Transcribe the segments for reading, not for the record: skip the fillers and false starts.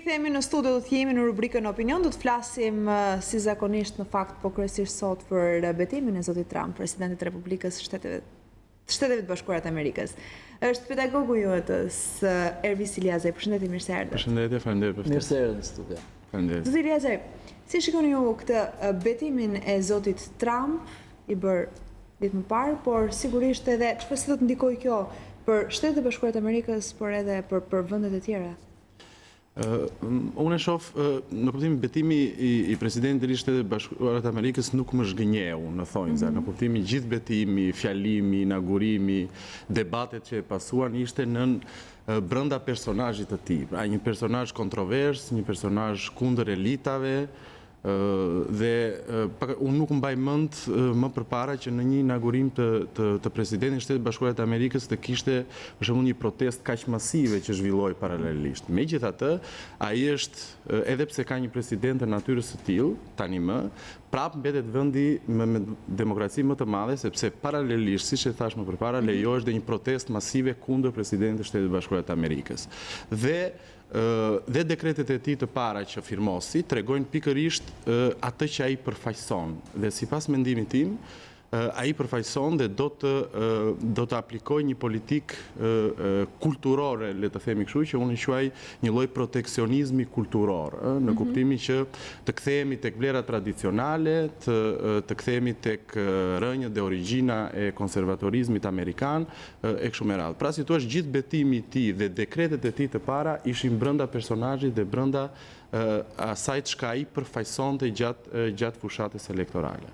Rikthehemi në studio, do të jemi në rubrikën opinion, do të flasim si zakonisht në fakt, po kryesisht sot për betimin e zotit Trump, presidentit Republikës Shteteve të Bashkuara të Amerikës. Është pedagogu juetës Ervis Iliazaj. Përshëndetje, mirë se erdhët. Përshëndetje, faleminderit për ftesën. Mirë se erdhët në studio. Faleminderit. Zoti Iliazaj, si shikoni ju këtë betimin e zotit Trump i bërë ditë më parë, por sigurisht edhe çfarë do të ndikojë kjo për Shtetet e Bashkuara të Amerikës, por edhe për vendet e tjera? Unë e shoh në kuptimin betimi i presidentit të Shtetit Bashkuara të Amerikës nuk më zhgënjeu në thonjza, në kuptimin gjithë betimi, fjalimi, inaugurimi, debatet që e pasuan ishte brenda personazhit të tij. Pra një personazh kontrovers, një personazh kundër elitave, dhe unë nuk mbaj mend më përpara që në një inaugurim të presidentit të Shtetit Bashkuar të Amerikës të kishte për shembull një protestë kaq masive që zhvilloi paralelisht. Megjithatë, ai është, edhe pse ka një president të natyrës së tillë, tani më, prapë mbetet vendi me demokraci më të madhe, sepse paralelisht, siç e thash më përpara, lejohesh dhe një protestë masive kundër presidentit të Shtetit Bashkuar të Amerikës. Dhe dekretet e tij të para që firmosi tregojnë pikërisht atë që ai përfaqëson. Dhe sipas mendimit tim, ai përfaqëson dhe do të aplikojë një politikë kulturore, le të themi kështu, që unë e quaj një lloj proteksionizmi kulturor, në kuptimin që të kthehemi tek vlerat tradicionale, të kthehemi tek rrënjët dhe origjina e konservatorizmit amerikan e kështu me radhë. Pra si thua, gjithë betimi i tij dhe dekretet e tij të para ishin brenda personazhit dhe brenda asaj çka ai përfaqësonte gjatë fushatës elektorale.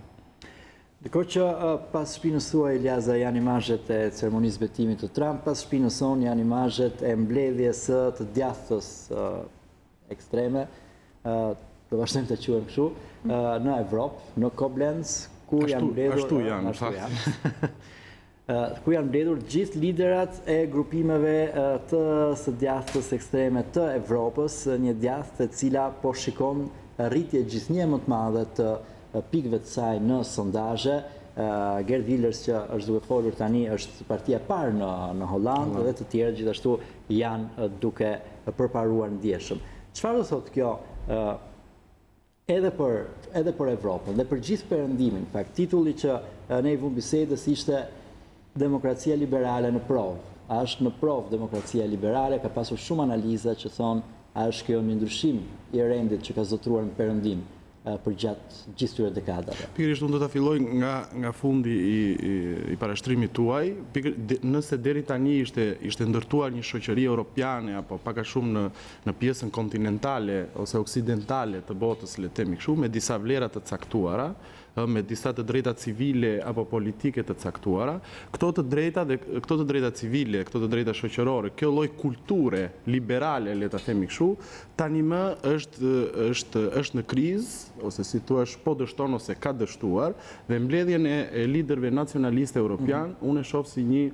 Ndërkohë që pas shpinës tuaj, Iliazaj, janë imazhet e ceremonisë betimit të Trump, pas shpinës sonë janë imazhet e mbledhjes të djathtës ekstreme, do vazhdojmë të quajmë kështu, në Evropë, në Koblenz, ku janë mbledhur ku janë mbledhur gjithë liderat e grupimeve të së djathtës ekstreme të Evropës, një djathtë e cila po shikon rritje gjithnjë më të madhe të pikëve të saj në sondazhe. Geert Wilders, që është duke folur tani, është partia e parë në Hollandë, dhe të tjerë gjithashtu janë duke përparuar ndjeshëm. Çfarë do thotë kjo edhe për Evropën dhe për gjithë perëndimin? Në fakt, titulli që ne i vëmë bisedës ishte Demokracia liberale në provë. A është në provë demokracia liberale? Ka pasur shumë analiza që thonë a është kjo një ndryshim i rendit që ka zotruar në perëndim për gjatë gjithë këtyre dekadave. Pikërisht unë do ta filloj nga fundi i parashtrimit tuaj. Nëse deri tani ishte ndërtuar një shoqëri europiane apo pak a shumë në pjesën kontinentale ose oksidentale të botës, le të themi kështu, me disa vlera të caktuara, me disa të drejta civile apo politike të caktuara, këto të drejta civile, këto të drejta shoqërore, kjo lloj kulture liberale, le ta themi kështu, tani më është në krizë, ose si thua, po dështon ose ka dështuar, dhe mbledhjen e liderëve nacionalistë europian, unë e shoh si një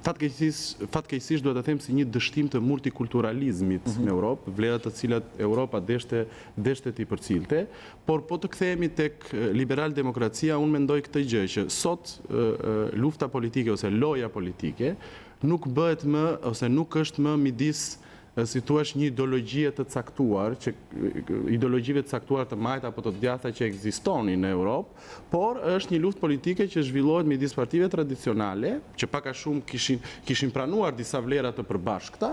fatkeqësisht duhet të them si një dështim të multikulturalizmit në Europë, vlerat të cilat Europa deshte t'i përcilte, por po të kthehemi tek liberal-demokracia, unë mendoj këtë gjë që sot lufta politike ose loja politike nuk bëhet më ose nuk është më midis, si thuash, një ideologjie të caktuar, ideologjive të caktuar të majta apo të djathta që ekzistonin në Europë, por është një luftë politike që zhvillohet midis partive tradicionale, që pak a shumë kishin pranuar disa vlera të përbashkëta,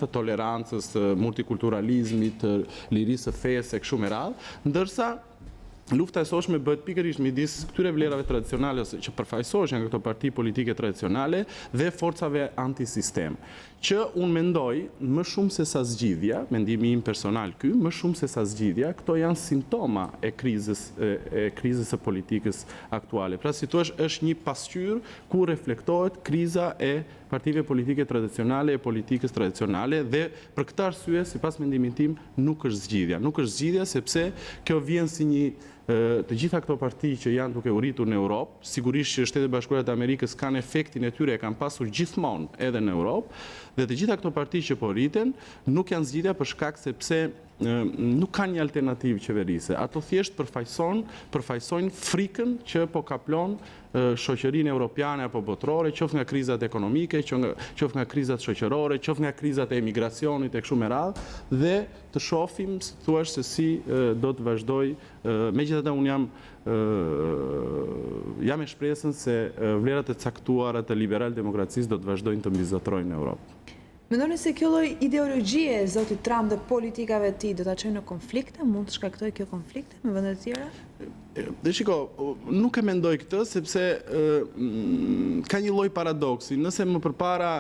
të tolerancës, të multikulturalizmit, të lirisë së fesë e kështu me radhë, ndërsa lufta e sotshme bëhet pikërisht midis këtyre vlerave tradicionale ose që përfaqësohen nga këto parti politike tradicionale dhe forcave antisistem, që unë mendoj më shumë se sa zgjidhja, mendimi im personal ky, më shumë se sa zgjidhja, këto janë simptoma e krizës së politikës aktuale. Pra si thua, është një pasqyrë ku reflektohet kriza e partive politike tradicionale e politikës tradicionale, dhe për këtë arsye, sipas mendimit tim, nuk është zgjidhja. Nuk është zgjidhja sepse kjo vjen si një të gjitha këto parti që janë duke u rritur në Europë, sigurisht që Shtetet Bashkuara të Amerikës kanë efektin e tyre, e kanë pasur gjithmonë edhe në Europë, dhe të gjitha këto parti që po rriten nuk janë zgjidhja për shkak sepse nuk ka një alternativë qeverise. Ato thjesht përfaqësojnë frikën që po kaplon shoqërinë europiane apo botërore, qoftë nga krizat ekonomike, qoftë nga krizat shoqërore, qoftë nga krizat e emigracionit e kështu me radhë, dhe të shohim thuaç se si do të vazhdoj. Megjithatë unë jam e shpresën se vlerat e caktuara të liberal-demokracisë do të vazhdojnë të mbizotërojnë në Europë. Mendoni se kjo lloj ideologjie e zotit Trump dhe politikave të tij do ta çojë në konflikte, mund të shkaktojë kjo konflikte me vende të tjera? Dhe shiko, nuk e mendoj këtë, sepse ka një lloj paradoksi. Nëse më përpara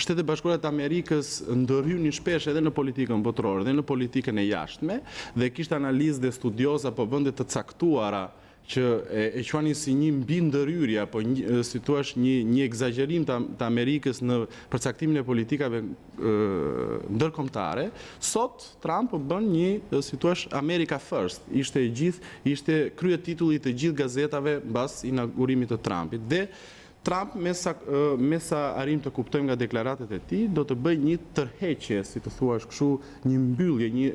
Shtetet Bashkuara të Amerikës ndërhynin shpesh edhe në politikën botërore dhe në politikën e jashtme, dhe kishte analizë dhe studioza apo vende të caktuara që e quanin si një mbi ndërhyrje apo si thua një egzagerim të Amerikës në përcaktimin e politikave ndërkombëtare, sot Trump bën një si thua America First. Ishte krye titulli të gjithë gazetave mbas inaugurimit të Trumpit. Dhe Trump, me sa arrim të kuptojmë nga deklaratat e tij, do të bëjë një tërheqje, si të thuash kështu, një mbyllje, një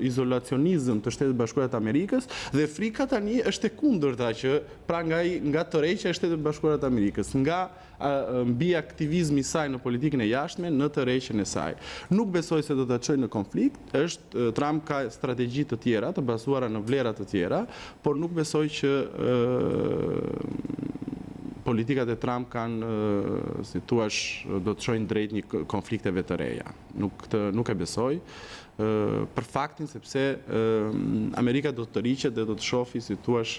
izolacionizëm të Shtetet Bashkuara të Amerikës, dhe frika tani është e kundërta që pra nga tërheqja e Shtetet Bashkuara të Amerikës, nga mbi aktivizmi i saj në politikën e jashtme në tërheqjen e saj. Nuk besoj se do ta çojë në konflikt, Trump ka strategji të tjera, të bazuara në vlera të tjera, por nuk besoj që politikat e Trump kanë, si thuash, do të çojnë drejt një konflikteve të reja. Nuk e besoj, për faktin sepse Amerika do të rriqet dhe do të shohë, si thuash,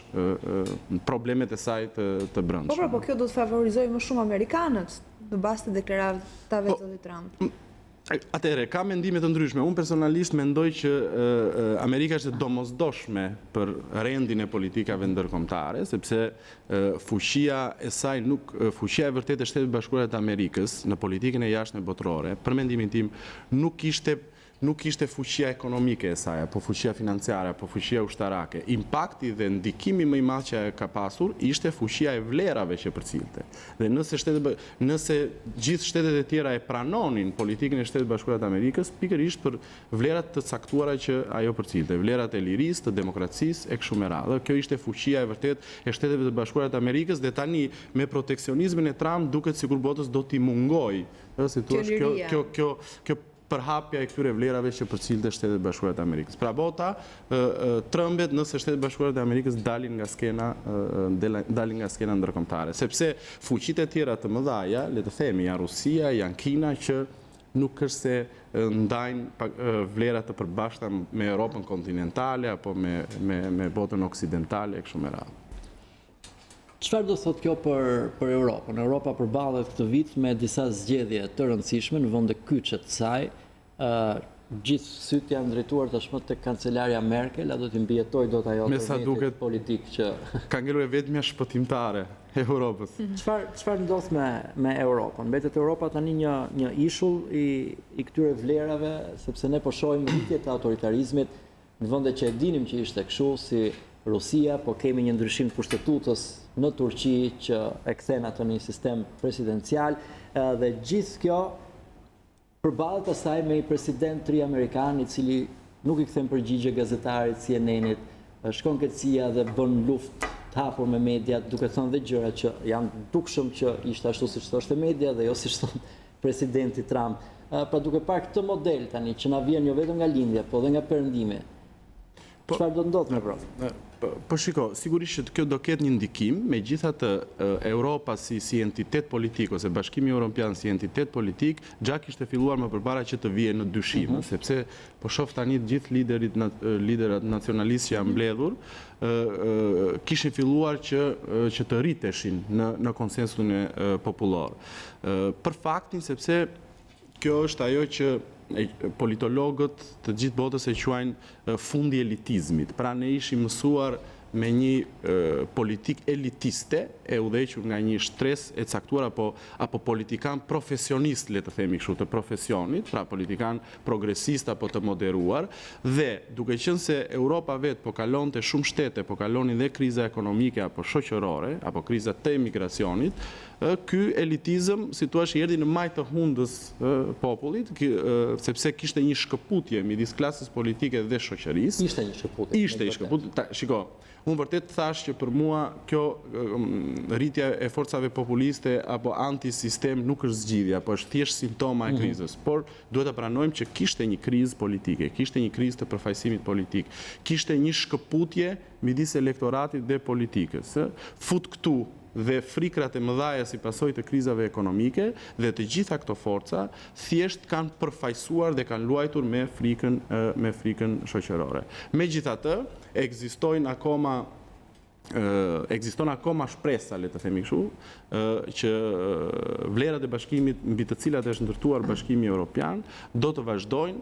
problemet e saj të brendshme. Po kjo do të favorizojë më shumë amerikanët në bazë të deklaratave të zotit Trump. Atëherë, ka mendime të ndryshme. Unë personalisht mendoj që Amerika është domosdoshme për rendin e politikave ndërkombëtare, sepse fuqia e saj fuqia e vërtetë e Shtetit Bashkuar të Amerikës në politikën e jashtme botërore, për mendimin tim, nuk ishte fuqia ekonomike e saj, apo fuqia financiare, apo fuqia ushtarake. Impakti dhe ndikimi më i madh që ka pasur ishte fuqia e vlerave që përcilte. Dhe nëse gjithë shtetet e tjera e pranonin politikën e Shtetit Bashkuar të Amerikës, pikërisht për vlerat të caktuara që ajo përcilte, vlerat e lirisë, të demokracisë e kështu me radhë. Kjo ishte fuqia e vërtetë e Shteteve të Bashkuara të Amerikës, dhe tani me proteksionizmin e Trump duket sikur botës do t'i mungoj, si thua, kjo përhapja e këtyre vlerave që përcilte Shtetet Bashkuara të Amerikës. Pra bota trembet nëse Shtetet Bashkuara të Amerikës dalin nga skena ndërkombëtare, sepse fuqitë e tjera të mëdha, le të themi, janë Rusia, janë Kina, që nuk është se ndajnë vlera të përbashkëta me Europën kontinentale apo me botën oksidentale e kështu me radhë. Çfarë do thot kjo për Europën? Europa përballet këtë vit me disa zgjedhje të rëndësishme në vende kyçe të saj. Gjithë syt janë drejtuar tashmë tek kancelarja Merkel, a do t'i mbijetoj dot ajo tërheqje politik që ka ngelur e vetmja shpëtimtare e Europës. Çfarë ndodh me Europën? Mbetet Europa tani një ishull i këtyre vlerave, sepse ne po shohim rritje të autoritarizmit në vende që e dinim që ishte kështu, si Rusia, po kemi një ndryshim të kushtetutës në Turqi që e kthen atë në një sistem presidencial, dhe gjithë kjo përballet pastaj me një president tri amerikan i cili nuk i kthen përgjigje gazetarit CNN-it, shkon keqësia dhe bën luftë të hapur me mediat, duke thënë dhe gjëra që janë dukshëm që ishte ashtu siç thoshte media dhe jo siç thon presidenti Trump. Pra duke parë këtë model tani që na vjen jo vetëm nga lindja, po edhe nga perëndimi. Çfarë do ndodh me Europën? Po shiko, sigurisht që kjo do ketë një ndikim, megjithatë Europa si entitet politik ose Bashkimi Evropian si entitet politik, gjatë kishte filluar më përpara që të vijë në dyshim, sepse po shoh tani të gjithë liderat nacionalistë që janë mbledhur, kishin filluar që të rriteshin në konsensusin popullor. Për faktin sepse kjo është ajo që politologët të gjithë botës e quajnë fundi elitizmit. Pra ne ishim mësuar me një politik elitiste e udhëhequr nga një shtres e caktuar apo politikan profesionist, le të themi kështu, të profesionit, pra politikan progresist apo të moderuar, dhe duke qenë se Europa vetë po kalonte shumë shtete, po kalonin dhe kriza ekonomike apo shoqërore, apo kriza të emigracionit, ky elitizëm, si thua, erdhi në majtë të hundës popullit, sepse kishte një shkëputje midis klasës politike dhe shoqërisë. Ishte një shkëputje. Ishte një shkëputje. Shiko, unë vërtet thash që për mua kjo rritja e forcave populiste apo antisistem nuk është zgjidhja, po është thjesht simptoma e krizës. Por duhet ta pranojmë që kishte një krizë politike, kishte një krizë të përfaqësimit politik, kishte një shkëputje midis elektoratit dhe politikës. Fut këtu dhe frikrat e mëdhaja si pasojë të krizave ekonomike dhe të gjitha këto forca thjesht kanë përfaqësuar dhe kanë luajtur me frikën shoqërore. Megjithatë, ekziston akoma shpresa, le të themi kështu, që vlerat e bashkimit mbi të cilat është ndërtuar Bashkimi Evropian do të vazhdojnë.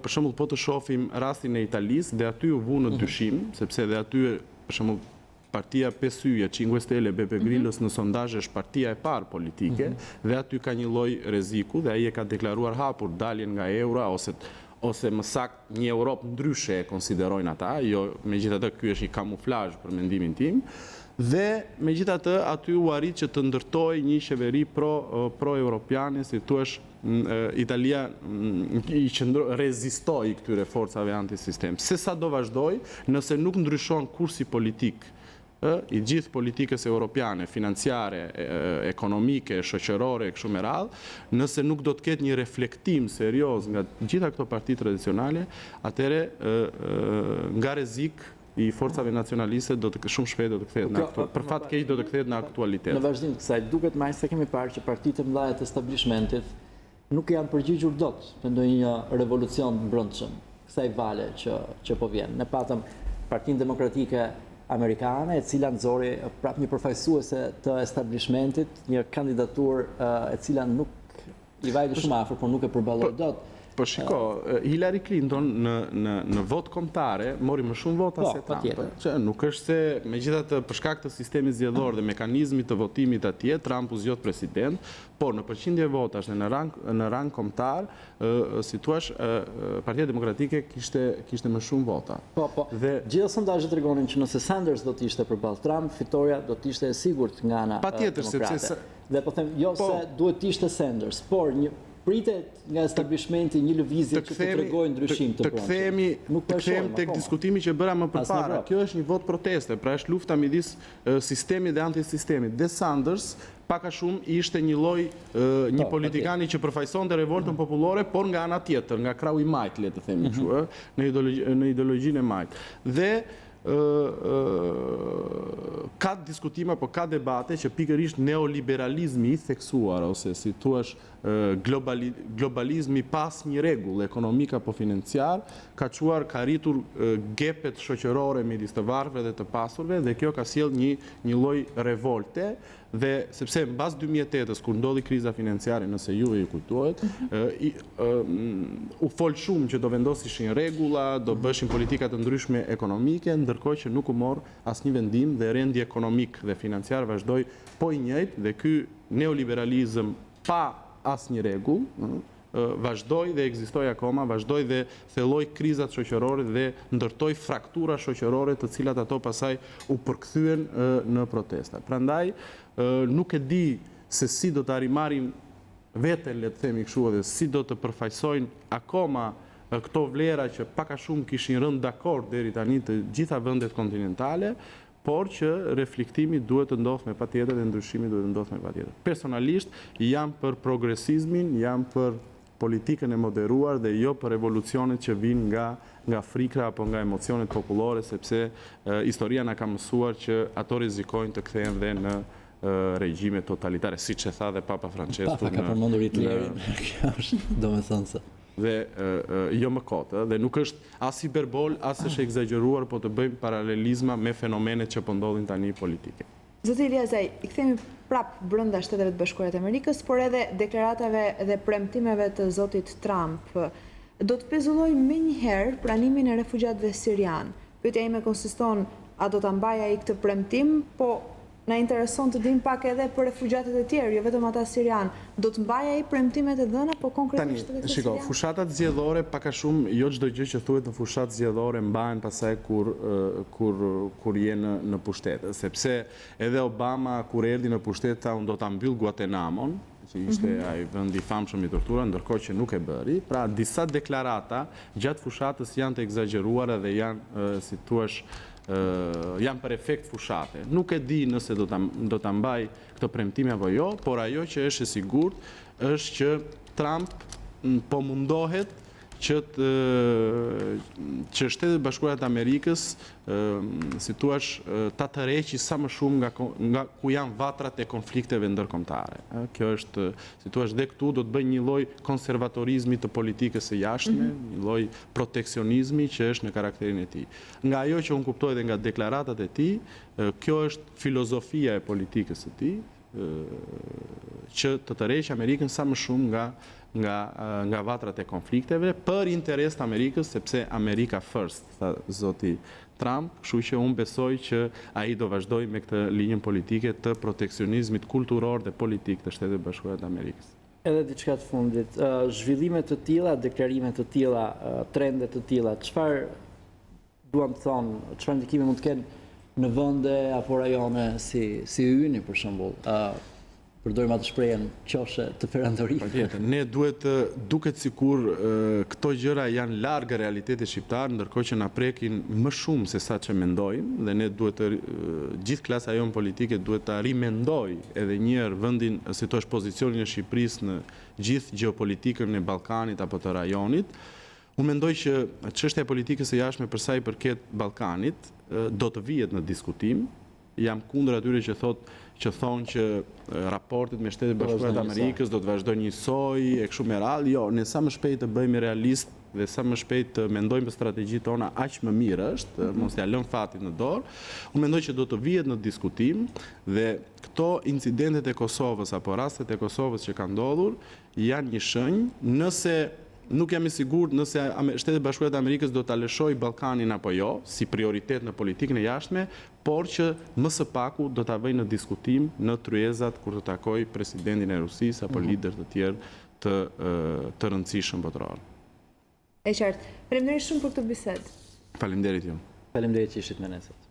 Për shembull, po të shohim rastin e Italisë, dhe aty u vu në dyshim, sepse dhe aty, për shembull, Partia Pesyje, 5 Stelle, Beppe Grillës në sondazhe është partia e parë politike dhe aty ka një lloj rreziku dhe ai e ka deklaruar hapur daljen nga eura ose më saktë një Europë ndryshe e konsiderojnë ata, jo, megjithatë ky është një kamuflazh për mendimin tim. Dhe megjithatë aty u arrit që të ndërtojë një qeveri pro-europiane, si thua, Italia rezistoi këtyre forcave antisistem. Se sa do vazhdoj, nëse nuk ndryshon kursi politik i gjithë politikës europiane, financiare, ekonomike, shoqërore, kështu me radhë, nëse nuk do të ketë një reflektim serioz nga gjitha këto parti tradicionale, atëre nga rrezik i forcave nacionaliste do të shumë shpejt do të kthehet për fat keq do të kthehet në aktualitet. Në vazhdim të kësaj, duket më se kemi parë që partitë e mëdha të establishmentit nuk janë përgjigjur dot me ndonjë revolucion të brendshëm kësaj vale që po vjen. Ne patëm Partinë Demokratike Amerikane, e cila nxori prap një përfaqësuese të establishmentit, një kandidaturë e cila nuk i vajte shumë afër, por nuk e përballoi dot. Po shiko, Hillary Clinton në votë kombëtare mori më shumë vota se Trump. Që nuk është se, megjithatë për shkak të sistemit zgjedhor dhe mekanizmit të votimit atje, Trump u zgjodh president, por në përqindje votash dhe në rang kombëtar, si thua, Partia Demokratike kishte më shumë vota. Po. Gjithë sondazhet tregonin që nëse Sanders do të ishte përballë Trump, fitoria do të ishte e sigurt nga ana demokrate. Dhe po them, jo se duhet të ishte Sanders, por pritet nga establishmenti një lëvizje që të tregojë ndryshim të brendshëm. Të kthehemi tek diskutimi që bëra më përpara. Kjo është një vot proteste, pra është lufta midis sistemit dhe antisistemit. Dhe Sanders pak a shumë ishte një lloj një politikani që përfaqësonte revoltën popullore, por nga ana tjetër, nga krahu i majt, le të themi kështu, në ideologjinë e majt. Dhe ka diskutime, po ka debate që pikërisht neoliberalizmi i theksuar, ose si thua globalizmi pas një rregull ekonomik apo financiar, ka rritur gepet shoqërore midis të varfërve dhe të pasurve, dhe kjo ka sjell një lloj revolte. Dhe sepse mbas 2008-s, kur ndodhi kriza financiare, nëse juve ju kujtohet, u fol shumë që do vendosishin rregulla, do bëshin politika të ndryshme ekonomike, ndërkohë që nuk u mor asnjë vendim dhe rendi ekonomik dhe financiar vazhdoi po i njëjtë, dhe ky neoliberalizëm pa asnjë rregull vazhdoi dhe ekzistoi akoma, vazhdoi dhe thelloi krizat shoqërore dhe ndërtoi fraktura shoqërore, të cilat ato pasaj u përkthyen në protesta. Prandaj nuk e di se si do të arrimarin veten, le të themi kështu, dhe si do të përfaqësojnë akoma këto vlera që pak a shumë kishin rënë dakord deri tani të gjitha vendet kontinentale, por që reflektimi duhet të ndodhë me patjetër dhe ndryshimi duhet të ndodhë me patjetër. Personalisht jam për progresizmin, jam për politikën e moderuar dhe jo për revolucionet që vinë nga frikra apo nga emocionet popullore, sepse historia na ka mësuar që ato rrezikojnë të kthehen dhe në regjime totalitare, siç e tha dhe Papa Francesku. Ka përmendur Hitlerin. Kjo është domethënëse. Dhe jo më kotë, dhe nuk është as hiperbol, as është egzageruar, po të bëjmë paralelizma me fenomenet që po ndodhin tani politike. Zoti Iliazaj, i kthemi prap brenda Shteteve të Bashkuara të Amerikës, por edhe deklaratave dhe premtimeve të zotit Trump. Do të pezulloj menjëherë pranimin e refugjatëve sirian. Pyetja ime konsiston, a do ta mbajë ai këtë premtim, po na intereson të dim pak edhe për refugjatët e tjerë, jo vetëm ata sirian. Do të mbaj ai premtimet e dhëna, po konkretisht edhe Tani, shiko, fushatat zgjedhore pak a shumë, jo çdo gjë që thuhet në fushat zgjedhore mbahen pasaj kur je në pushtet, sepse edhe Obama kur erdhi në pushtet tha unë do ta mbyll Guantanamon, që ishte ai vend i famshëm i torturave, ndërkohë që nuk e bëri. Pra disa deklarata gjatë fushatës janë të egzageruara dhe janë, si thua, janë për efekt fushate. Nuk e di nëse do ta mbaj këto premtime apo jo, por ajo që është e sigurt është që Trump po mundohet që Shtetet Bashkuara të Amerikës, si thua, ta tërheqë sa më shumë nga ku janë vatrat e konflikteve ndërkombëtare. Kjo është, si thua, dhe këtu do të bëjë një lloj konservatorizmi të politikës së jashtme, një lloj proteksionizmi që është në karakterin e tij. Nga ajo që unë kuptoj dhe nga deklaratat e tij, kjo është filozofia e politikës së tij, që të tërheqë Amerikën sa më shumë nga vatrat e konflikteve për interes të Amerikës, sepse America first, tha zoti Trump, kështu që unë besoj që ai do vazhdoj me këtë linjën politike të proteksionizmit kulturor dhe politik të Shtetet Bashkuara të Amerikës. Edhe diçka të fundit, zhvillime të tilla, deklarime të tilla, trende të tilla, çfarë duam të thonë, çfarë ndikimi mund të kenë në vende apo rajone si Yni për shembull? Përdojmë atë shprehjen qoshe të perandorisë. Ne duket sikur këto gjëra janë larg realitetit shqiptar, ndërkohë që na prekin më shumë se sa që mendojmë dhe ne gjithë klasa jonë politike duhet ta rimendoj edhe një herë vendin, si thua, pozicionin e Shqipërisë në gjithë gjeopolitikën e Ballkanit apo të rajonit. Unë mendoj që çështja e politikës së jashtme për sa i përket Ballkanit do të vihet në diskutim. Jam kundër atyre që thonë që raportet me Shtetet Bashkuara të Amerikës do të vazhdojnë njësoj e kështu me radhë. Jo, ne sa më shpejt të bëjmë realist dhe sa më shpejt të mendojmë për strategjitë tona, aq më mirë është, mos ja lëm fatin në dorë. Unë mendoj që do të vihet në diskutim dhe këto incidentet e Kosovës apo rastet e Kosovës që kanë ndodhur janë një shenjë, nëse nuk jam i sigurt nëse Shtetet Bashkuara të Amerikës do ta lëshojë Ballkanin apo jo, si prioritet në politikën e jashtme, por që më së paku do ta vëjë në diskutim në tryezat kur të takojë presidentin e Rusisë apo lider të tjerë të rëndësishëm botëror. E qartë. Faleminderit shumë për këtë bisedë. Faleminderit ju. Faleminderit që ishit me ne sot.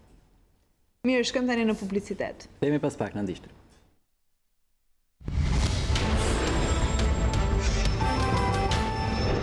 Mirë, shkojmë tani në publicitet. Themi pas pak, na ndiqni.